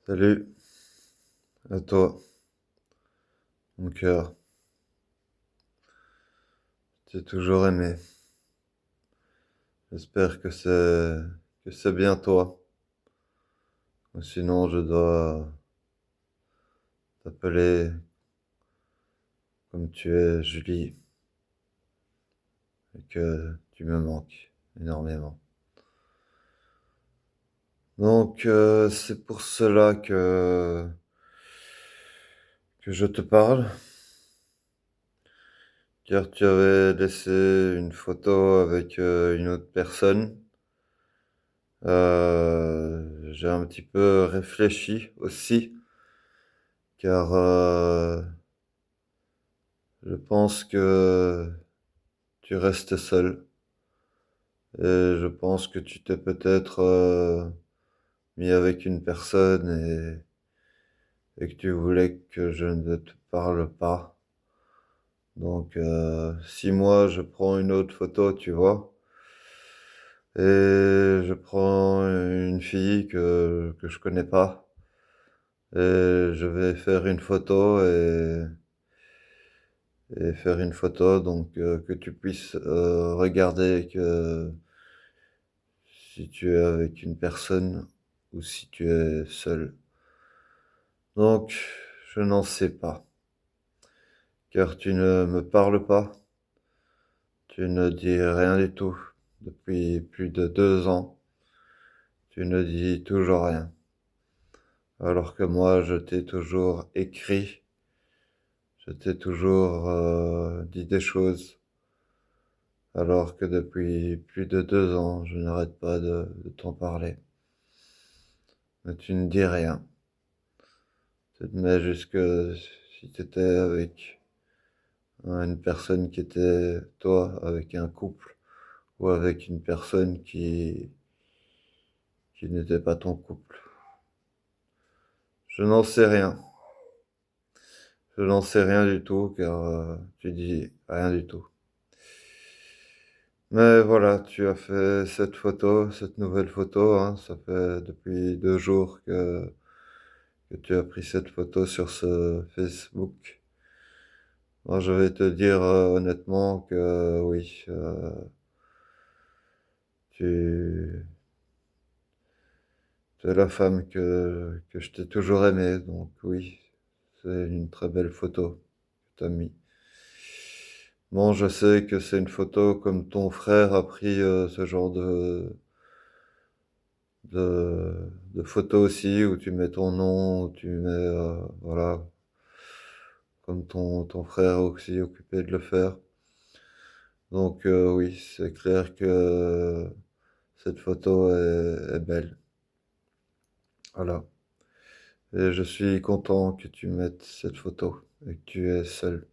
Salut, à toi, mon cœur. J'ai toujours aimé. J'espère que c'est bien toi. Sinon, je dois t'appeler comme tu es, Julie, et que tu me manques énormément. Donc, c'est pour cela que je te parle, car tu avais laissé une photo avec une autre personne. J'ai un petit peu réfléchi aussi, car je pense que tu restes seul. Et je pense que tu t'es peut-être mis avec une personne et que tu voulais que je ne te parle pas. Donc, si moi je prends une autre photo, tu vois, et je prends une fille que je connais pas, et je vais faire une photo et faire une photo, donc que tu puisses regarder que si tu es avec une personne ou si tu es seul. Donc, je n'en sais pas, car tu ne me parles pas, tu ne dis rien du tout depuis plus de 2 ans, tu ne dis toujours rien, alors que moi je t'ai toujours écrit, je t'ai toujours dit des choses, alors que depuis plus de 2 ans je n'arrête pas de t'en parler. Mais tu ne dis rien, tu te mets jusque si tu étais avec une personne qui était toi, avec un couple, ou avec une personne qui n'était pas ton couple. Je n'en sais rien. Je n'en sais rien du tout, car tu dis rien du tout. Mais voilà, tu as fait cette photo, cette nouvelle photo, hein. Ça fait depuis 2 jours que tu as pris cette photo sur ce Facebook. Moi, je vais te dire honnêtement que oui, tu es la femme que je t'ai toujours aimée, donc oui, c'est une très belle photo que tu as mis. Bon, je sais que c'est une photo comme ton frère a pris ce genre de photo aussi, où tu mets ton nom, où tu mets, voilà, comme ton frère est aussi occupé de le faire. Donc oui, c'est clair que cette photo est belle. Voilà. Et je suis content que tu mettes cette photo et que tu es seul.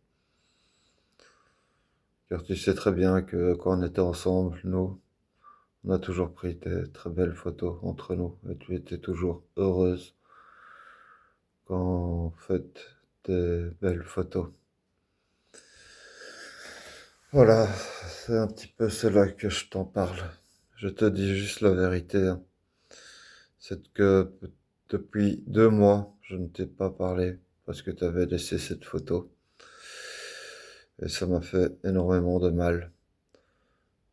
Car tu sais très bien que quand on était ensemble, nous, on a toujours pris des très belles photos entre nous et tu étais toujours heureuse quand on fait des belles photos. Voilà, c'est un petit peu cela que je t'en parle. Je te dis juste la vérité, hein. C'est que depuis 2 mois, je ne t'ai pas parlé parce que tu avais laissé cette photo. Et ça m'a fait énormément de mal,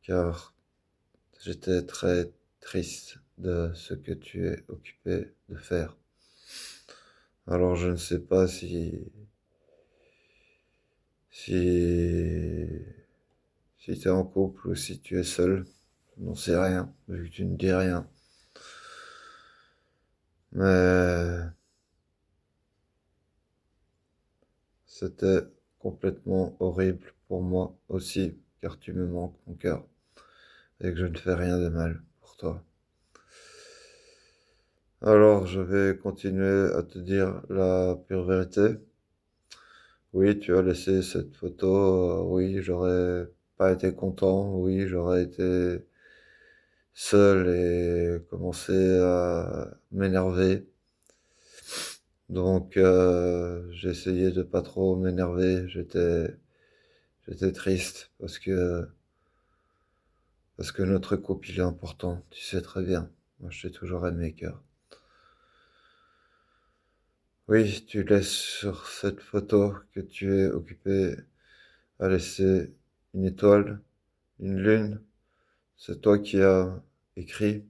car j'étais très triste de ce que tu es occupé de faire. Alors je ne sais pas si tu es en couple ou si tu es seul. Je n'en sais rien, vu que tu ne dis rien. Mais c'était complètement horrible pour moi aussi, car tu me manques, mon cœur, et que je ne fais rien de mal pour toi. Alors je vais continuer à te dire la pure vérité. Oui, tu as laissé cette photo, oui, j'aurais pas été content, oui, j'aurais été seul et commencé à m'énerver. Donc j'ai essayé de pas trop m'énerver, j'étais triste parce que notre couple il est important, tu sais très bien. Moi je t'ai toujours aimé, cœur. Oui, tu laisses sur cette photo que tu es occupé à laisser une étoile, une lune. C'est toi qui as écrit.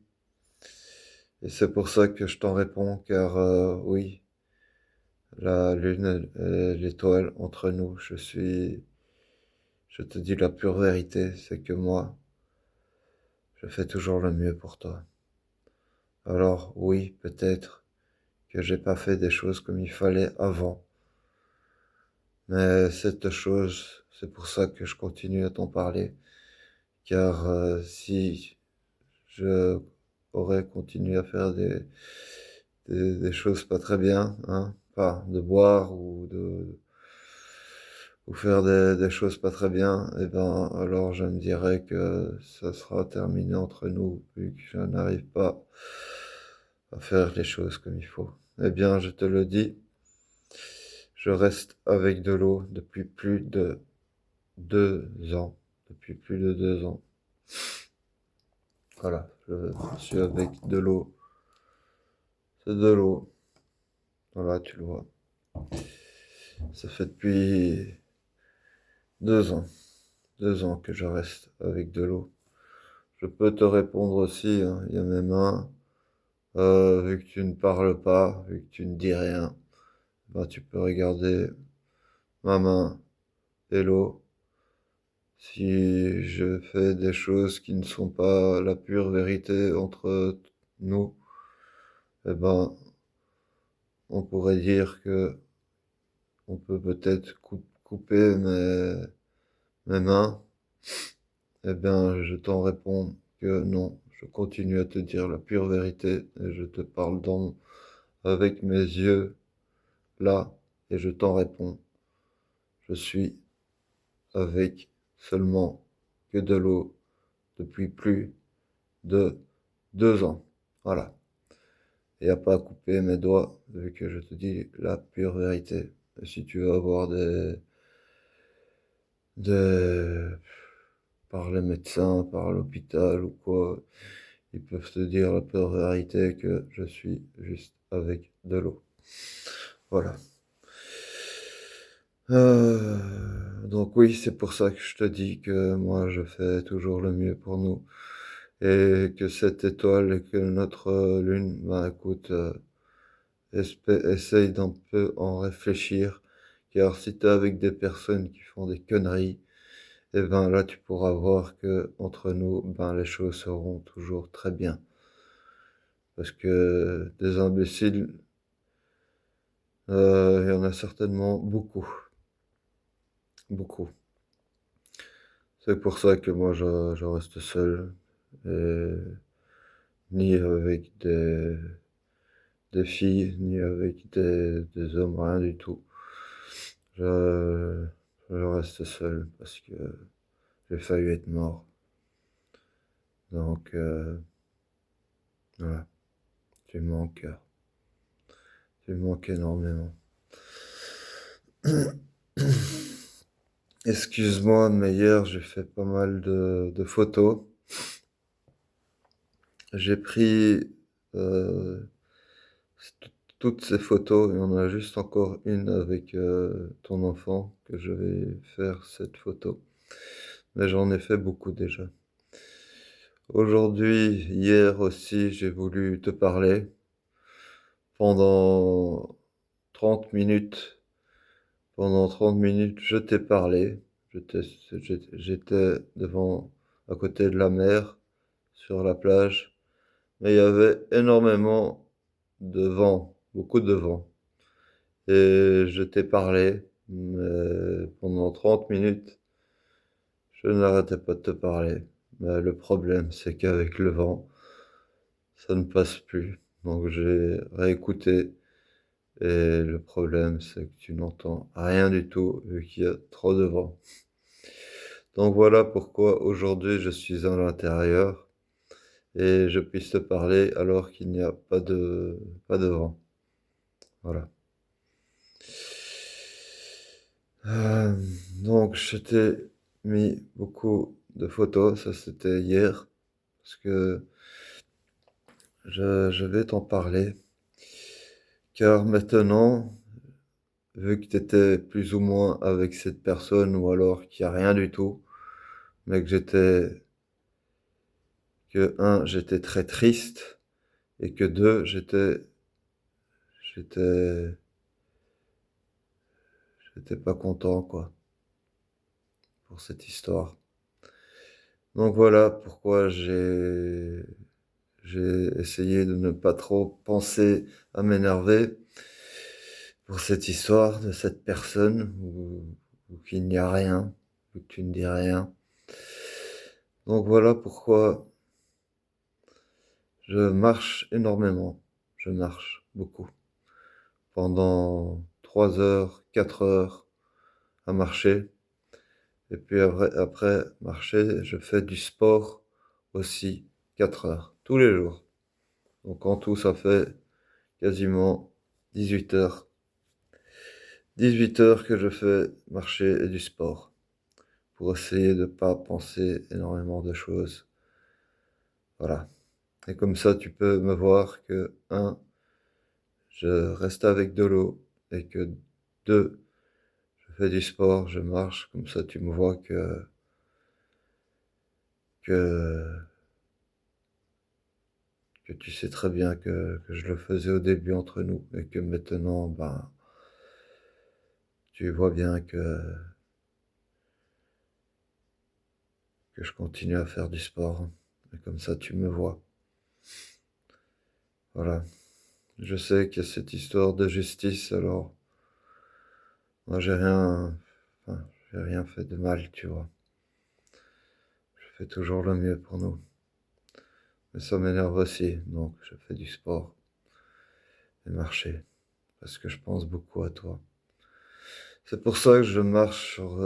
Et c'est pour ça que je t'en réponds, car oui, la lune et l'étoile entre nous, je te dis la pure vérité, c'est que moi, je fais toujours le mieux pour toi. Alors oui, peut-être que j'ai pas fait des choses comme il fallait avant, mais cette chose, c'est pour ça que je continue à t'en parler, car si je aurais continué à faire des choses pas très bien, hein, pas de boire ou faire des choses pas très bien, et ben alors je me dirais que ça sera terminé entre nous, vu que je n'arrive pas à faire les choses comme il faut. Eh bien, je te le dis, je reste avec de l'eau depuis plus de 2 ans. Depuis plus de 2 ans. Voilà, je suis avec de l'eau. C'est de l'eau. Voilà, tu le vois. Ça fait depuis 2 ans. 2 ans que je reste avec de l'eau. Je peux te répondre aussi, hein, il y a mes mains. Vu que tu ne parles pas, vu que tu ne dis rien, bah, tu peux regarder ma main et l'eau. Si je fais des choses qui ne sont pas la pure vérité entre nous, eh ben, on pourrait dire que on peut peut-être couper mes mains. Eh bien, je t'en réponds que non. Je continue à te dire la pure vérité et je te parle avec mes yeux là et je t'en réponds. Je suis avec seulement que de l'eau depuis plus de 2 ans. Voilà. Et à pas couper mes doigts, vu que je te dis la pure vérité. Et si tu veux avoir des, par les médecins, par l'hôpital ou quoi, ils peuvent te dire la pure vérité que je suis juste avec de l'eau. Voilà. Donc oui, c'est pour ça que je te dis que moi je fais toujours le mieux pour nous et que cette étoile et que notre lune, ben écoute, essaye d'un peu en réfléchir, car si t'es avec des personnes qui font des conneries, et ben là tu pourras voir que entre nous, ben les choses seront toujours très bien, parce que des imbéciles, il y en a certainement beaucoup, beaucoup. C'est pour ça que moi je reste seul, et ni avec des filles, ni avec des hommes, rien du tout. Je, je reste seul parce que j'ai failli être mort. Donc, voilà, tu me manques, tu me manques énormément. Excuse-moi, mais hier j'ai fait pas mal de photos. J'ai pris t- toutes ces photos et on a juste encore une avec ton enfant que je vais faire cette photo. Mais j'en ai fait beaucoup déjà. Aujourd'hui, hier aussi, j'ai voulu te parler pendant 30 minutes. Pendant 30 minutes, je t'ai parlé. J'étais, j'étais devant, à côté de la mer, sur la plage. Mais il y avait énormément de vent, beaucoup de vent. Et je t'ai parlé, mais pendant 30 minutes, je n'arrêtais pas de te parler. Mais le problème, c'est qu'avec le vent, ça ne passe plus. Donc j'ai réécouté. Et le problème, c'est que tu n'entends rien du tout vu qu'il y a trop de vent. Donc voilà pourquoi aujourd'hui je suis à l'intérieur et je puisse te parler alors qu'il n'y a pas de vent. Voilà. Euh, donc je t'ai mis beaucoup de photos, ça c'était hier, parce que je vais t'en parler, car maintenant, vu que tu étais plus ou moins avec cette personne ou alors qu'il y a rien du tout, mais que j'étais très triste et que 2 j'étais j'étais pas content, quoi, pour cette histoire. Donc voilà pourquoi j'ai essayé de ne pas trop penser à m'énerver pour cette histoire de cette personne ou qu'il n'y a rien, ou que tu ne dis rien. Donc voilà pourquoi je marche énormément. Je marche beaucoup. Pendant 3 heures, 4 heures à marcher. Et puis après marcher, je fais du sport aussi 4 heures, tous les jours. Donc en tout, ça fait quasiment 18 heures. 18 heures que je fais marcher et du sport pour essayer de pas penser énormément de choses. Voilà. Et comme ça, tu peux me voir que, je reste avec de l'eau et que 2, je fais du sport, je marche. Comme ça, tu me vois que, que tu sais très bien que je le faisais au début entre nous et que maintenant, ben, tu vois bien que je continue à faire du sport. Et comme ça, tu me vois. Voilà. Je sais qu'il y a cette histoire de justice, alors moi enfin, j'ai rien fait de mal, tu vois. Je fais toujours le mieux pour nous. Mais ça m'énerve aussi, donc je fais du sport et marcher, parce que je pense beaucoup à toi. C'est pour ça que je marche sur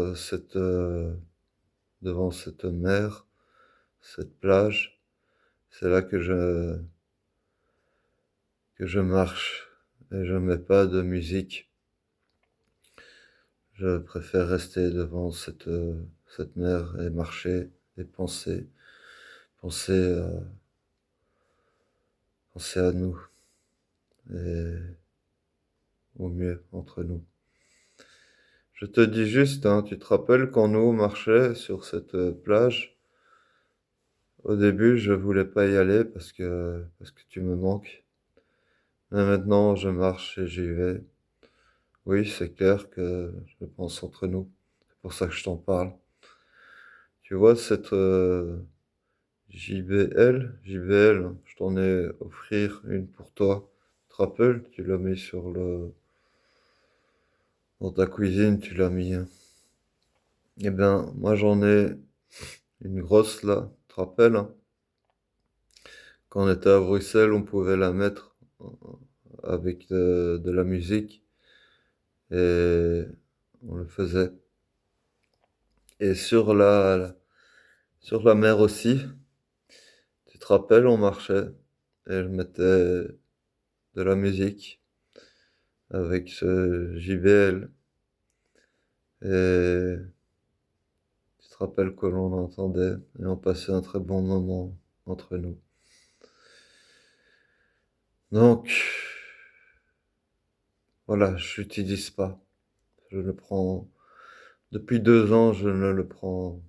devant cette mer, cette plage. C'est là que je marche et je mets pas de musique. Je préfère rester devant cette mer et marcher et penser, penser à nous et au mieux entre nous. Je te dis juste, hein, tu te rappelles quand nous marchions sur cette plage, au début, je voulais pas y aller parce que tu me manques. Mais maintenant, je marche et j'y vais. Oui, c'est clair que je pense entre nous. C'est pour ça que je t'en parle. Tu vois, cette JBL, je t'en ai offrir une pour toi. Tu te rappelles? Tu l'as mis dans ta cuisine, tu l'as mis, hein. Eh ben, moi j'en ai une grosse là, tu te rappelles, hein? Quand on était à Bruxelles, on pouvait la mettre avec de la musique et on le faisait. Et sur la mer aussi, tu te rappelles, on marchait et je mettais de la musique avec ce JBL. Et tu te rappelles que l'on entendait et on passait un très bon moment entre nous. Donc, voilà, je l'utilise pas. Je le prends, depuis 2 ans, je ne le prends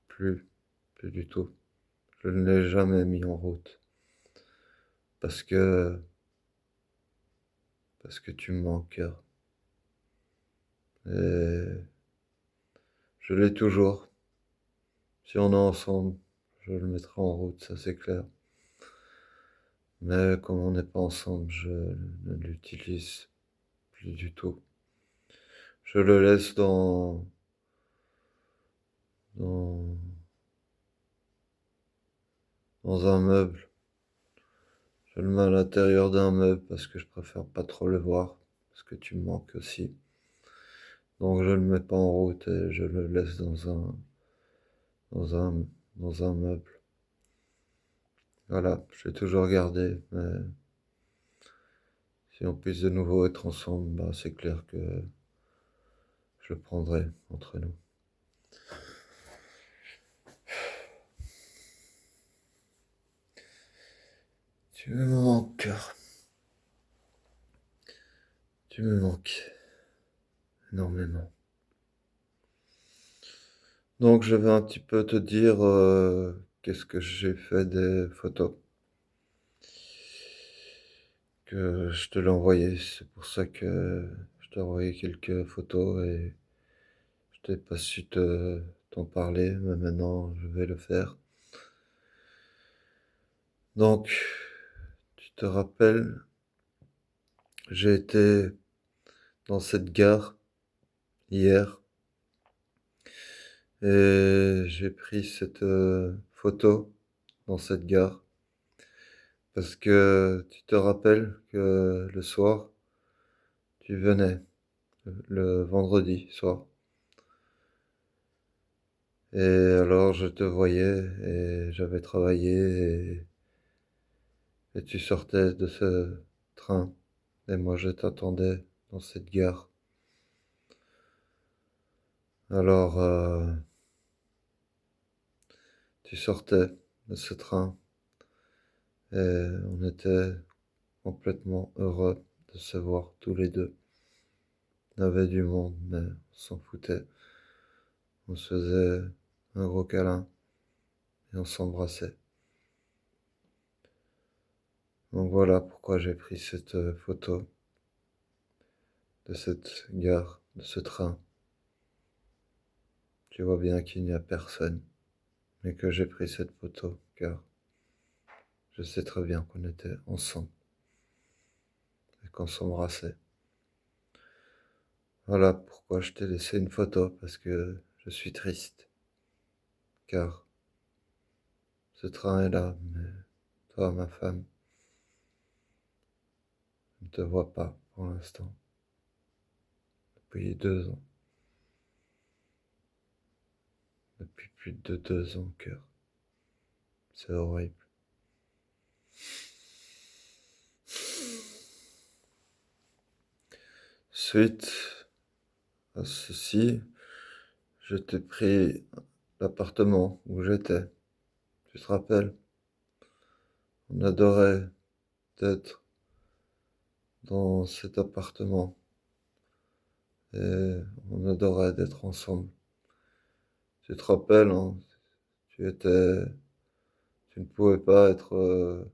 plus du tout. Je ne l'ai jamais mis en route parce que, parce que tu me manques. Et je l'ai toujours. Si on est ensemble, je le mettrai en route, ça c'est clair. Mais comme on n'est pas ensemble, je ne l'utilise plus du tout. Je le laisse dans, dans un meuble. Je le mets à l'intérieur d'un meuble parce que je préfère pas trop le voir, parce que tu me manques aussi. Donc je le mets pas en route et je le laisse dans un, dans un meuble. Voilà, je vais toujours garder, mais si on puisse de nouveau être ensemble, bah c'est clair que je le prendrai entre nous. Tu me manques. Tu me manques énormément. Donc je vais un petit peu te dire qu'est-ce que j'ai fait des photos que je te l'ai envoyé. C'est pour ça que je t'ai envoyé quelques photos et je t'ai pas su t'en parler, mais maintenant je vais le faire. Donc, tu te rappelles, j'ai été dans cette gare hier et j'ai pris cette photo dans cette gare parce que tu te rappelles que le soir, tu venais, le vendredi soir. Et alors je te voyais et j'avais travaillé et tu sortais de ce train et moi je t'attendais dans cette gare. Alors tu sortais de ce train et on était complètement heureux de se voir tous les deux. On avait du monde mais on s'en foutait. On se faisait un gros câlin et on s'embrassait. Donc voilà pourquoi j'ai pris cette photo de cette gare, de ce train. Tu vois bien qu'il n'y a personne, mais que j'ai pris cette photo, car je sais très bien qu'on était ensemble et qu'on s'embrassait. Voilà pourquoi je t'ai laissé une photo, parce que je suis triste, car ce train est là, mais toi, ma femme, je ne te vois pas pour l'instant, depuis 2 ans, depuis plus de 2 ans, cœur. C'est horrible. Suite à ceci, je t'ai pris l'appartement où j'étais. Tu te rappelles? On adorait être dans cet appartement et on adorait d'être ensemble. Tu te rappelles, hein, tu étais, tu ne pouvais pas être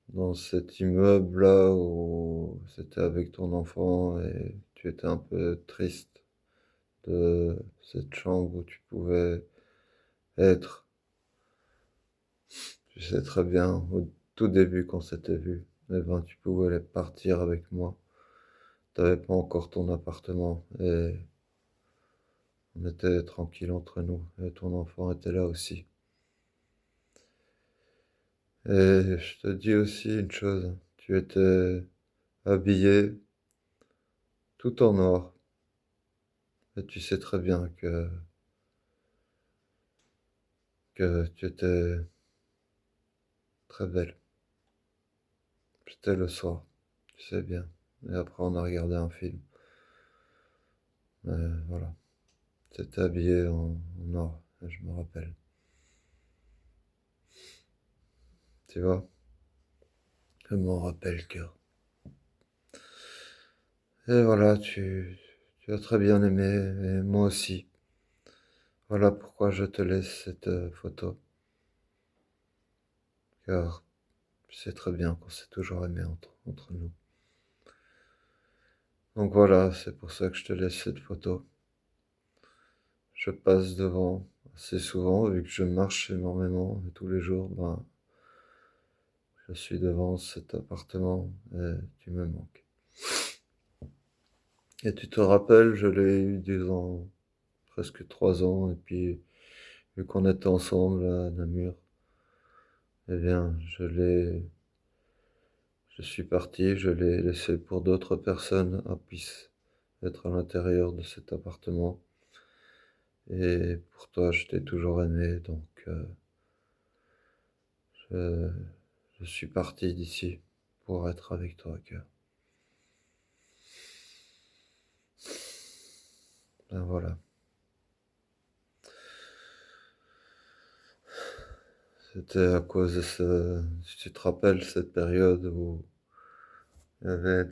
dans cet immeuble-là où c'était avec ton enfant et tu étais un peu triste de cette chambre où tu pouvais être. Tu sais très bien, au tout début quand c'était vu, eh ben, tu pouvais partir avec moi. T'avais pas encore ton appartement et on était tranquille entre nous et ton enfant était là aussi. Et je te dis aussi une chose, tu étais habillé tout en noir et tu sais très bien que tu étais très belle. C'était le soir, tu sais bien. Et après on a regardé un film. Mais voilà, tu étais habillé en noir, je me rappelle. Tu vois, je m'en rappelle, cœur. Et voilà, tu as très bien aimé, et moi aussi. Voilà pourquoi je te laisse cette photo, car tu sais très bien qu'on s'est toujours aimé entre nous. Donc voilà, c'est pour ça que je te laisse cette photo. Je passe devant assez souvent, vu que je marche énormément, et tous les jours, ben, je suis devant cet appartement, et tu me manques. Et tu te rappelles, je l'ai eu durant presque 3 ans, et puis, vu qu'on était ensemble à Namur, eh bien, je suis parti, je l'ai laissé pour d'autres personnes à puisse être à l'intérieur de cet appartement. Et pour toi, je t'ai toujours aimé, donc je, je suis parti d'ici pour être avec toi, cœur. Ben voilà. C'était à cause de si tu te rappelles, cette période où Il y avait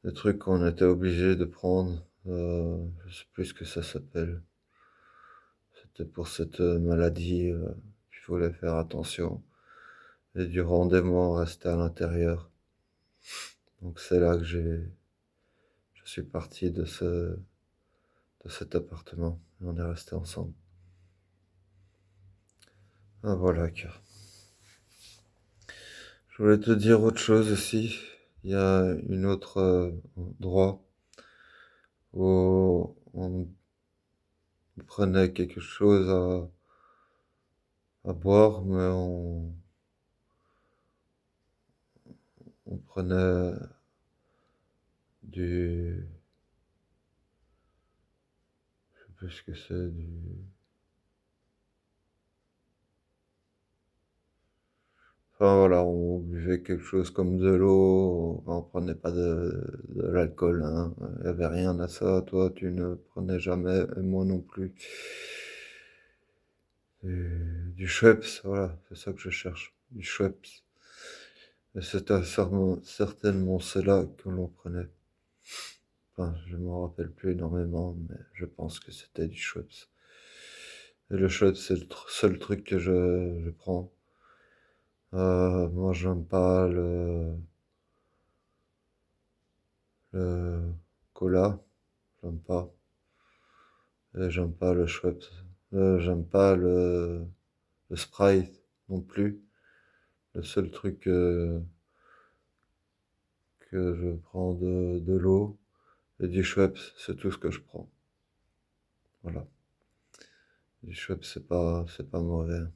des trucs qu'on était obligé de prendre, je sais plus ce que ça s'appelle. C'était pour cette maladie, qu'il fallait faire attention. Et durant des mois, on restait à l'intérieur. Donc c'est là que je suis parti de cet appartement. Et on est resté ensemble. Ah voilà, cœur. Je voulais te dire autre chose aussi. Il y a une autre endroit où on prenait quelque chose à boire, mais on prenait du, je sais plus ce que c'est, enfin voilà, on buvait quelque chose comme de l'eau, on prenait pas de l'alcool, hein. Il y avait rien à ça. Toi, tu ne prenais jamais, et moi non plus. Du Schweppes, voilà, c'est ça que je cherche, du Schweppes. Et c'était certainement cela que l'on prenait. Enfin, je m'en rappelle plus énormément, mais je pense que c'était du Schweppes. Et le Schweppes, c'est le seul truc que je prends. Moi, j'aime pas le cola, j'aime pas. Et j'aime pas le Schweppes. J'aime pas le Sprite non plus. Le seul truc que je prends de l'eau et du Schweppes, c'est tout ce que je prends. Voilà. Du Schweppes, c'est pas mauvais.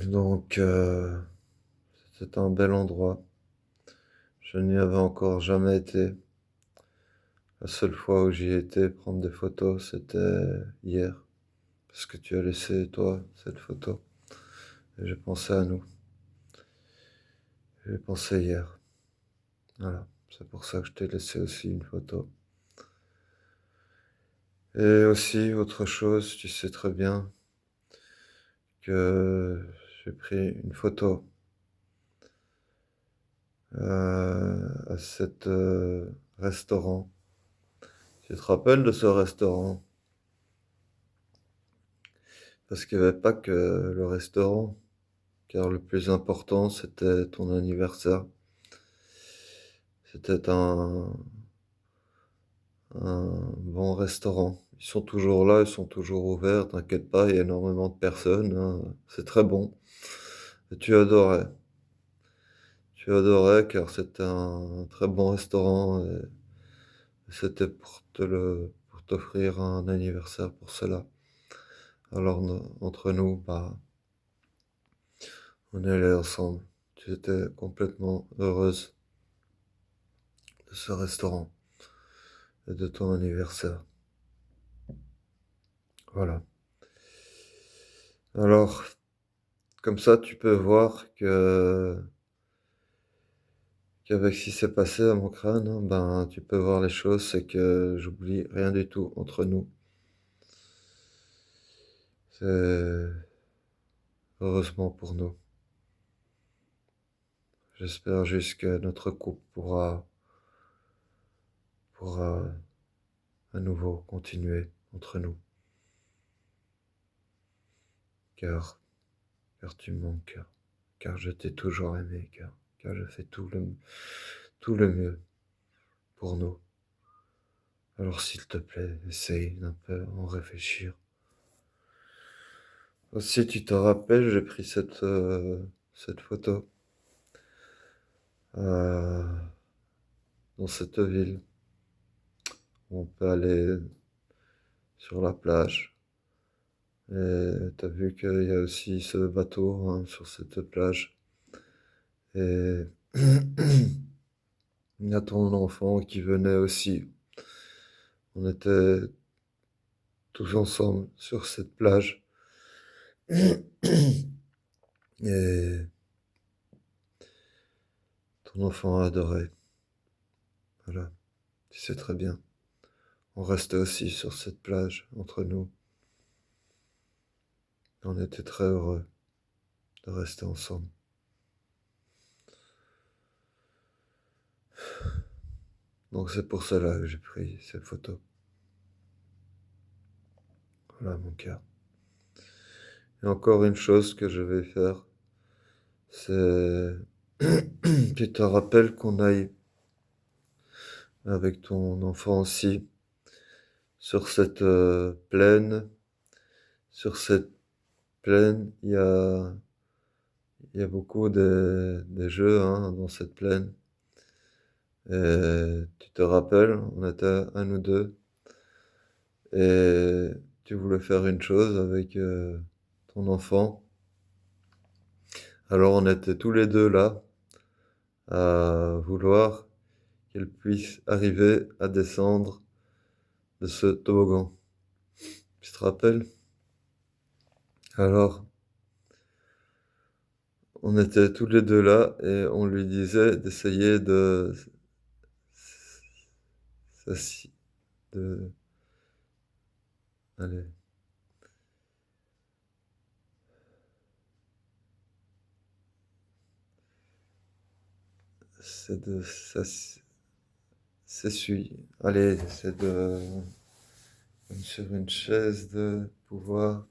Donc, c'est un bel endroit. Je n'y avais encore jamais été. La seule fois où j'y étais prendre des photos, c'était hier. Parce que tu as laissé, toi, cette photo. Et j'ai pensé à nous. J'ai pensé hier. Voilà. C'est pour ça que je t'ai laissé aussi une photo. Et aussi, autre chose, tu sais très bien que j'ai pris une photo à cet restaurant. Tu te rappelles de ce restaurant? Parce qu'il n'y avait pas que le restaurant, car le plus important, c'était ton anniversaire. C'était un bon restaurant. Ils sont toujours là, ils sont toujours ouverts, t'inquiète pas, il y a énormément de personnes, hein. C'est très bon. Et tu adorais. Tu adorais car c'était un très bon restaurant et c'était pour t'offrir un anniversaire pour cela. Alors, entre nous, bah, on est allés ensemble. Tu étais complètement heureuse de ce restaurant et de ton anniversaire. Voilà. Alors, comme ça, tu peux voir qu'avec ce qui s'est passé à mon crâne, hein, ben, tu peux voir les choses, c'est que j'oublie rien du tout entre nous. C'est heureusement pour nous. J'espère juste que notre couple pourra à nouveau continuer entre nous. Car, car tu me manques, car je t'ai toujours aimé, car je fais tout le mieux pour nous. Alors s'il te plaît, essaye d'un peu en réfléchir. Aussi, tu te rappelles, j'ai pris cette photo euh, dans cette ville où on peut aller sur la plage. Et t'as vu qu'il y a aussi ce bateau, hein, sur cette plage. Et il y a ton enfant qui venait aussi. On était tous ensemble sur cette plage. Et ton enfant a adoré. Voilà, tu sais très bien. On restait aussi sur cette plage entre nous. On était très heureux. de rester ensemble. Donc c'est pour cela que j'ai pris cette photo. Voilà mon cœur. Et encore une chose que je vais faire, c'est tu te rappelles qu'on aille avec ton enfant aussi sur cette plaine. Sur cette plaine, il y a beaucoup de jeux hein, dans cette plaine. Et tu te rappelles, on était un ou deux et tu voulais faire une chose avec ton enfant. Alors on était tous les deux là à vouloir qu'elle puisse arriver à descendre de ce toboggan. Tu te rappelles? Alors, on était tous les deux là et on lui disait d'essayer s'assi- de, allez, c'est de s'essuyer. Allez, c'est de, comme sur une chaise, de pouvoir,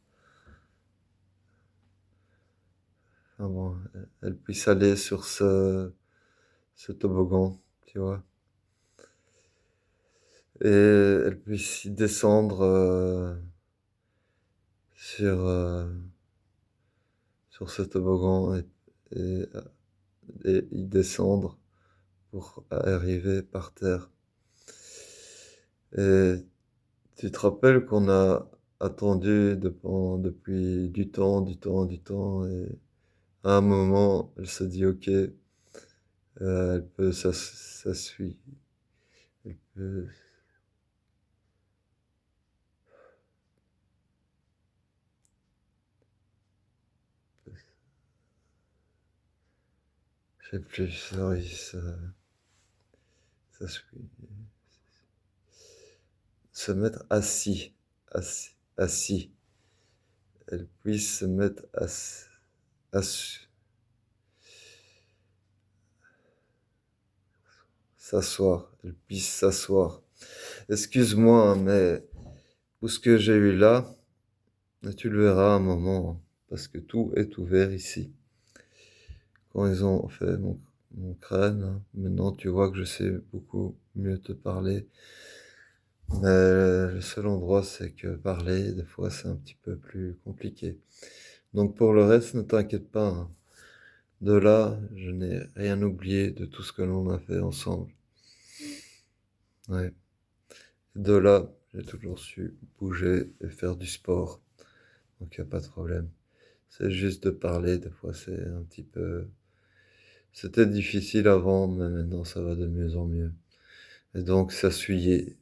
enfin bon, elle puisse aller sur ce toboggan, tu vois, et elle puisse y descendre sur, sur ce toboggan et, et y descendre pour arriver par terre. Et tu te rappelles qu'on a attendu depuis du temps, et à un moment, elle se dit, OK, elle peut s'assuyer, elle peut, je sais plus, sorry, s'assuyer, se mettre assis, elle puisse se mettre assis, s'asseoir, elle puisse s'asseoir. Excuse-moi, hein, mais tout ce que j'ai eu là, et tu le verras à un moment, parce que tout est ouvert ici. Quand ils ont fait mon crâne, hein, maintenant tu vois que je sais beaucoup mieux te parler. Mais le seul endroit, c'est que parler, des fois, c'est un petit peu plus compliqué. Donc pour le reste, ne t'inquiète pas, hein. De là, je n'ai rien oublié de tout ce que l'on a fait ensemble. Ouais. De là, j'ai toujours su bouger et faire du sport. Donc il n'y a pas de problème. C'est juste de parler, des fois, c'est un petit peu... C'était difficile avant, mais maintenant, ça va de mieux en mieux. Et donc, s'essuyer,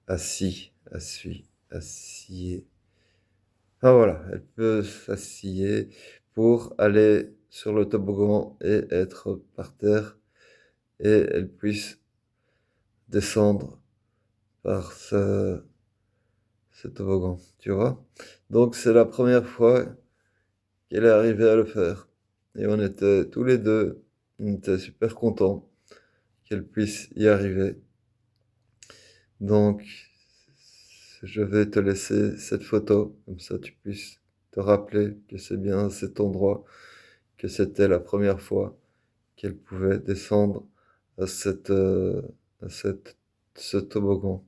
assied. Ah voilà, elle peut s'assier pour aller sur le toboggan et être par terre et elle puisse descendre par ce toboggan, tu vois. Donc c'est la première fois qu'elle est arrivée à le faire. Et on était tous les deux, on était super contents qu'elle puisse y arriver. Donc, je vais te laisser cette photo, comme ça tu puisses te rappeler que c'est bien cet endroit, que c'était la première fois qu'elle pouvait descendre à à ce toboggan.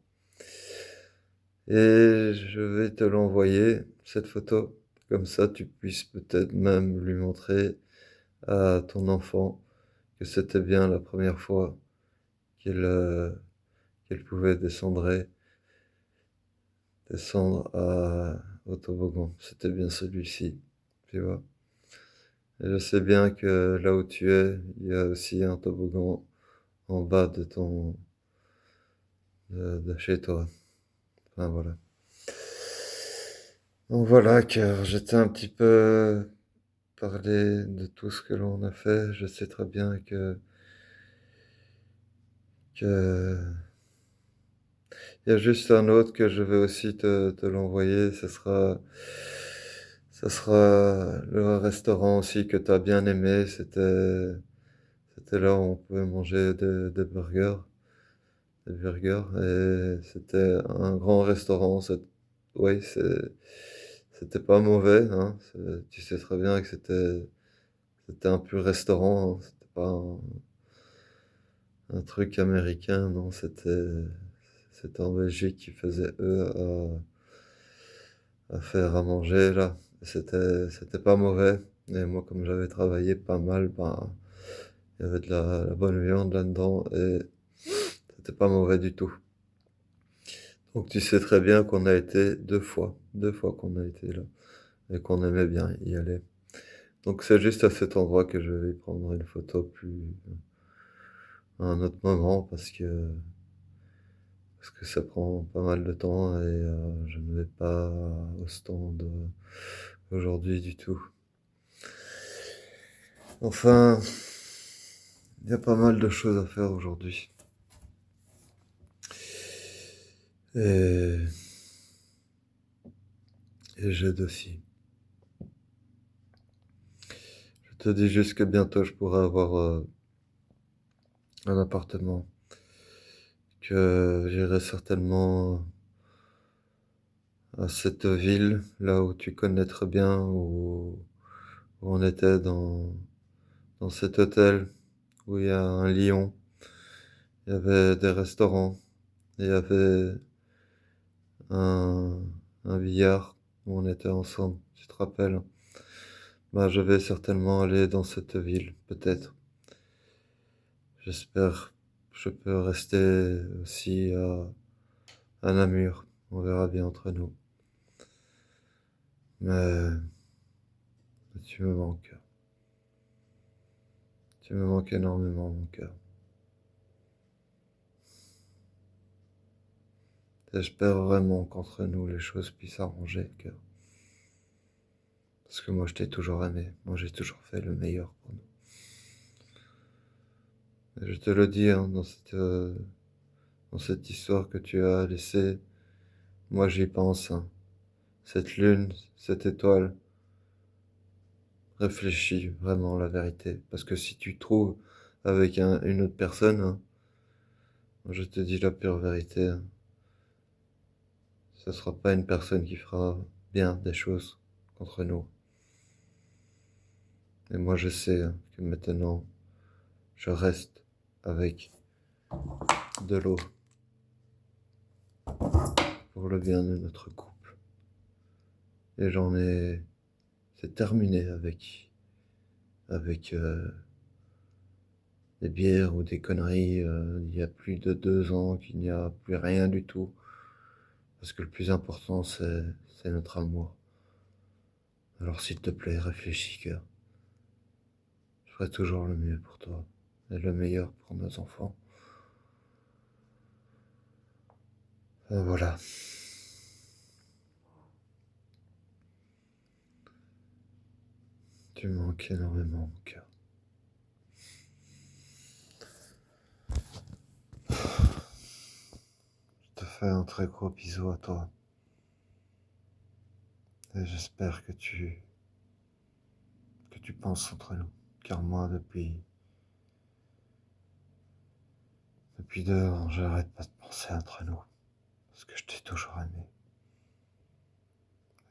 Et je vais te l'envoyer, cette photo, comme ça tu puisses peut-être même lui montrer à ton enfant que c'était bien la première fois qu'elle qu'elle pouvait descendre au toboggan. C'était bien celui-ci, tu vois. Et je sais bien que là où tu es, il y a aussi un toboggan en bas de chez toi. Enfin voilà. Donc voilà, car j'étais un petit peu parlé de tout ce que l'on a fait. Je sais très bien que Il y a juste un autre que je vais aussi te l'envoyer. Ça sera le restaurant aussi que tu as bien aimé. C'était là où on pouvait manger des burgers. Des burgers. Et c'était un grand restaurant. Oui, c'était pas mauvais, hein. Tu sais très bien que c'était un pur restaurant, hein. C'était pas un truc américain, non. C'était en Belgique qu'ils faisaient eux à faire à manger là. C'était pas mauvais. Et moi, comme j'avais travaillé pas mal, ben, il y avait de la bonne viande là-dedans et c'était pas mauvais du tout. Donc tu sais très bien qu'on a été deux fois qu'on a été là et qu'on aimait bien y aller. Donc c'est juste à cet endroit que je vais prendre une photo plus à un autre moment parce que ça prend pas mal de temps et je ne vais pas au stand aujourd'hui du tout. Enfin, il y a pas mal de choses à faire aujourd'hui. Et, et j'aide aussi. Je te dis juste que bientôt je pourrai avoir un appartement, que j'irai certainement à cette ville, là où tu connais très bien, où on était dans cet hôtel, où il y a un lion, il y avait des restaurants, il y avait un, un billard où on était ensemble, tu te rappelles? Bah, je vais certainement aller dans cette ville, peut-être. J'espère que je peux rester aussi à Namur. On verra bien entre nous. Mais tu me manques. Tu me manques énormément, mon cœur. J'espère vraiment qu'entre nous, les choses puissent s'arranger, cœur. Parce que moi, je t'ai toujours aimé. Moi, j'ai toujours fait le meilleur pour nous. Et je te le dis, hein, dans cette histoire que tu as laissée, moi, j'y pense, hein. Cette lune, cette étoile, réfléchis vraiment la vérité. Parce que si tu trouves avec une autre personne, hein, je te dis la pure vérité, hein, ce sera pas une personne qui fera bien des choses contre nous. Et moi, je sais, hein, que maintenant, je reste avec de l'eau pour le bien de notre couple. Et c'est terminé avec des bières ou des conneries. Il y a plus de 2 ans qu'il n'y a plus rien du tout. Parce que le plus important, c'est notre amour. Alors s'il te plaît, réfléchis, cœur. Je ferai toujours le mieux pour toi et le meilleur pour nos enfants. Et voilà. Tu me manques énormément, mon cœur. Je te fais un très gros bisou à toi. Et j'espère que tu penses entre nous. Car moi, depuis 2 ans, j'arrête pas de penser entre nous. Parce que je t'ai toujours aimé.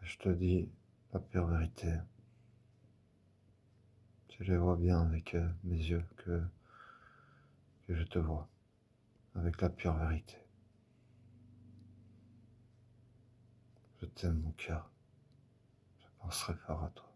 Et je te dis la pure vérité. Tu les vois bien avec mes yeux que je te vois. Avec la pure vérité. Je t'aime, mon cœur. Je penserai fort à toi.